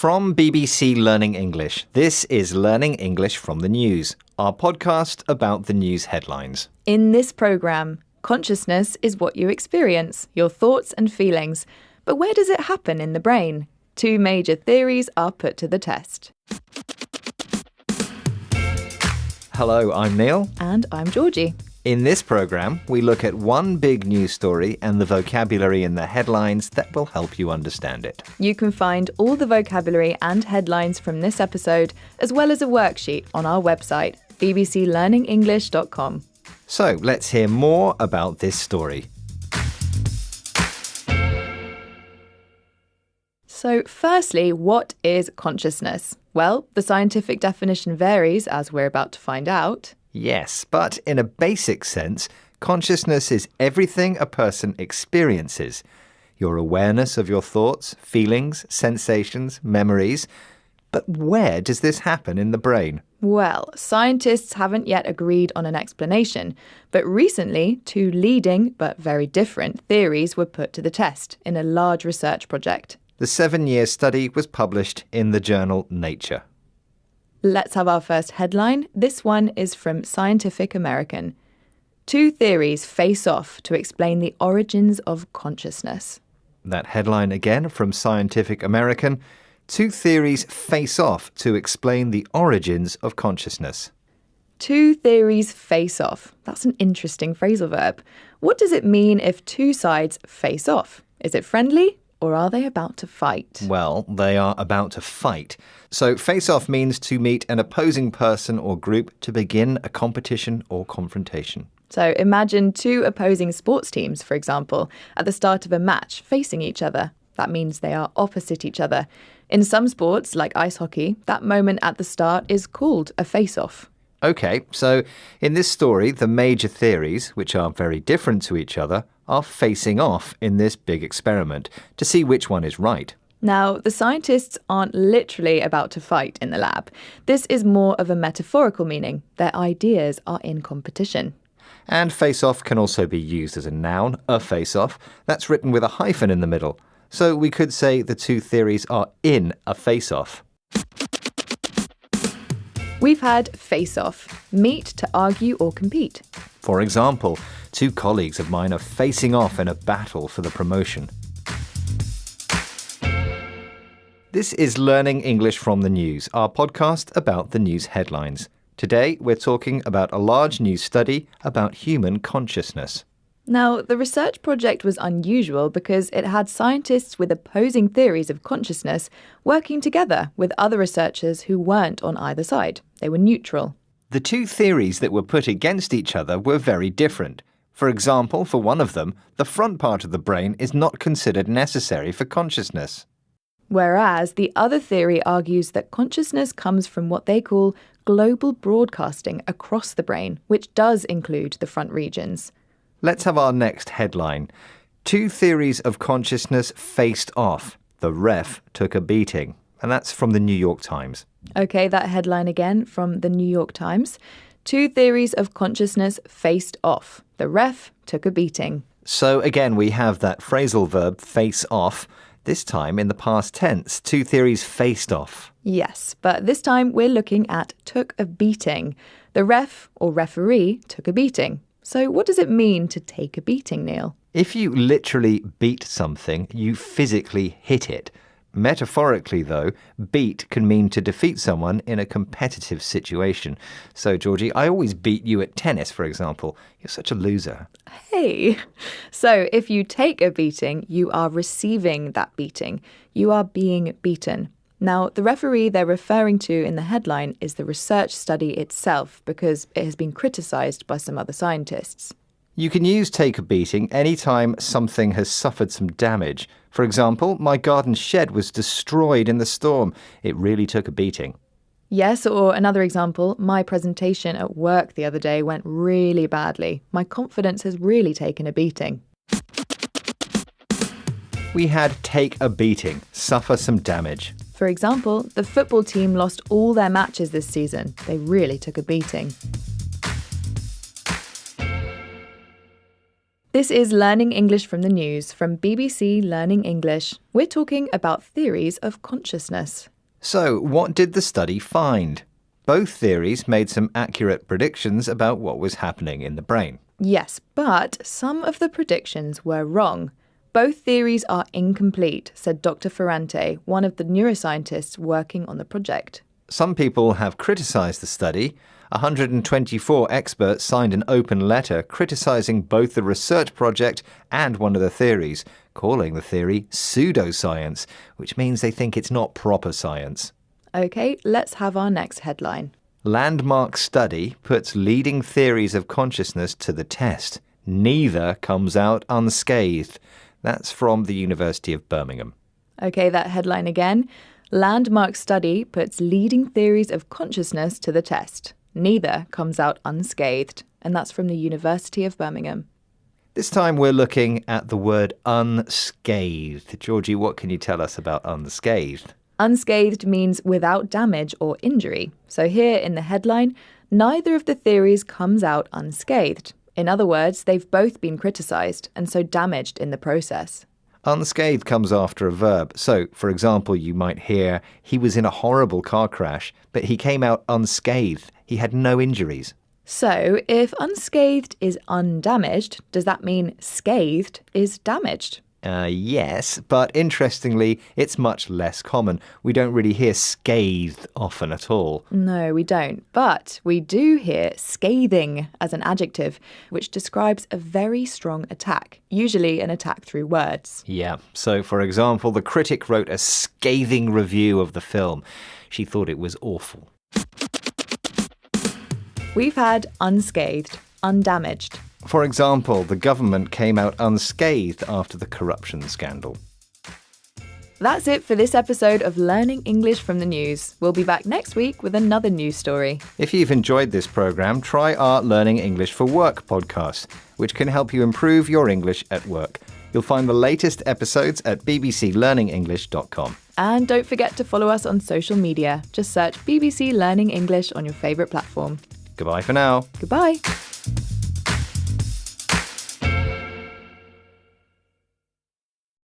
From BBC Learning English, this is Learning English from the News, our podcast about the news headlines. In this programme, consciousness is what you experience, your thoughts and feelings. But where does it happen in the brain? Two major theories are put to the test. Hello, I'm Neil. And I'm Georgie. In this programme, we look at one big news story and the vocabulary in the headlines that will help you understand it. You can find all the vocabulary and headlines from this episode, as well as a worksheet on our website, bbclearningenglish.com. So let's hear more about this story. So firstly, what is consciousness? Well, the scientific definition varies, as we're about to find out. Yes, but in a basic sense, consciousness is everything a person experiences. Your awareness of your thoughts, feelings, sensations, memories. But where does this happen in the brain? Well, scientists haven't yet agreed on an explanation, but recently two leading but very different theories were put to the test in a large research project. The 7-year study was published in the journal Nature. Let's have our first headline. This one is from Scientific American. Two theories face off to explain the origins of consciousness. That headline again from Scientific American. Two theories face off to explain the origins of consciousness. Two theories face off. That's an interesting phrasal verb. What does it mean if two sides face off? Is it friendly? Or are they about to fight? Well, they are about to fight. So face-off means to meet an opposing person or group to begin a competition or confrontation. So imagine two opposing sports teams, for example, at the start of a match facing each other. That means they are opposite each other. In some sports, like ice hockey, that moment at the start is called a face-off. OK, so in this story, the major theories, which are very different to each other, are facing off in this big experiment to see which one is right. Now, the scientists aren't literally about to fight in the lab. This is more of a metaphorical meaning. Their ideas are in competition. And face-off can also be used as a noun, a face-off. That's written with a hyphen in the middle. So we could say the two theories are in a face-off. We've had face-off, meet to argue or compete. For example, two colleagues of mine are facing off in a battle for the promotion. This is Learning English from the News, our podcast about the news headlines. Today, we're talking about a large new study about human consciousness. Now, the research project was unusual because it had scientists with opposing theories of consciousness working together with other researchers who weren't on either side. They were neutral. The two theories that were put against each other were very different. For example, for one of them, the front part of the brain is not considered necessary for consciousness. Whereas the other theory argues that consciousness comes from what they call global broadcasting across the brain, which does include the front regions. Let's have our next headline. Two theories of consciousness faced off. The ref took a beating. And that's from the New York Times. OK, that headline again from the New York Times. Two theories of consciousness faced off. The ref took a beating. So again, we have that phrasal verb face off. This time in the past tense, two theories faced off. Yes, but this time we're looking at took a beating. The ref or referee took a beating. So what does it mean to take a beating, Neil? If you literally beat something, you physically hit it. Metaphorically, though, beat can mean to defeat someone in a competitive situation. So, Georgie, I always beat you at tennis, for example. You're such a loser. Hey! So, if you take a beating, you are receiving that beating. You are being beaten. Now, the referee they're referring to in the headline is the research study itself because it has been criticised by some other scientists. You can use take a beating anytime something has suffered some damage. For example, my garden shed was destroyed in the storm. It really took a beating. Yes, or another example, my presentation at work the other day went really badly. My confidence has really taken a beating. We had take a beating, suffer some damage. For example, the football team lost all their matches this season. They really took a beating. This is Learning English from the News from BBC Learning English. We're talking about theories of consciousness. So, what did the study find? Both theories made some accurate predictions about what was happening in the brain. Yes, but some of the predictions were wrong. Both theories are incomplete, said Dr. Ferrante, one of the neuroscientists working on the project. Some people have criticised the study. 124 experts signed an open letter criticising both the research project and one of the theories, calling the theory pseudoscience, which means they think it's not proper science. OK, let's have our next headline. Landmark study puts leading theories of consciousness to the test. Neither comes out unscathed. That's from the University of Birmingham. OK, that headline again. Landmark study puts leading theories of consciousness to the test. Neither comes out unscathed. And that's from the University of Birmingham. This time we're looking at the word unscathed. Georgie, what can you tell us about unscathed? Unscathed means without damage or injury. So here in the headline, neither of the theories comes out unscathed. In other words, they've both been criticised and so damaged in the process. Unscathed comes after a verb. So, for example, you might hear, he was in a horrible car crash, but he came out unscathed. He had no injuries. So, if unscathed is undamaged, does that mean scathed is damaged? Yes, but interestingly, it's much less common. We don't really hear scathed often at all. No, we don't. But we do hear scathing as an adjective, which describes a very strong attack, usually an attack through words. Yeah, so for example, the critic wrote a scathing review of the film. She thought it was awful. We've had unscathed, undamaged. For example, the government came out unscathed after the corruption scandal. That's it for this episode of Learning English from the News. We'll be back next week with another news story. If you've enjoyed this programme, try our Learning English for Work podcast, which can help you improve your English at work. You'll find the latest episodes at bbclearningenglish.com. And don't forget to follow us on social media. Just search BBC Learning English on your favourite platform. Goodbye for now. Goodbye.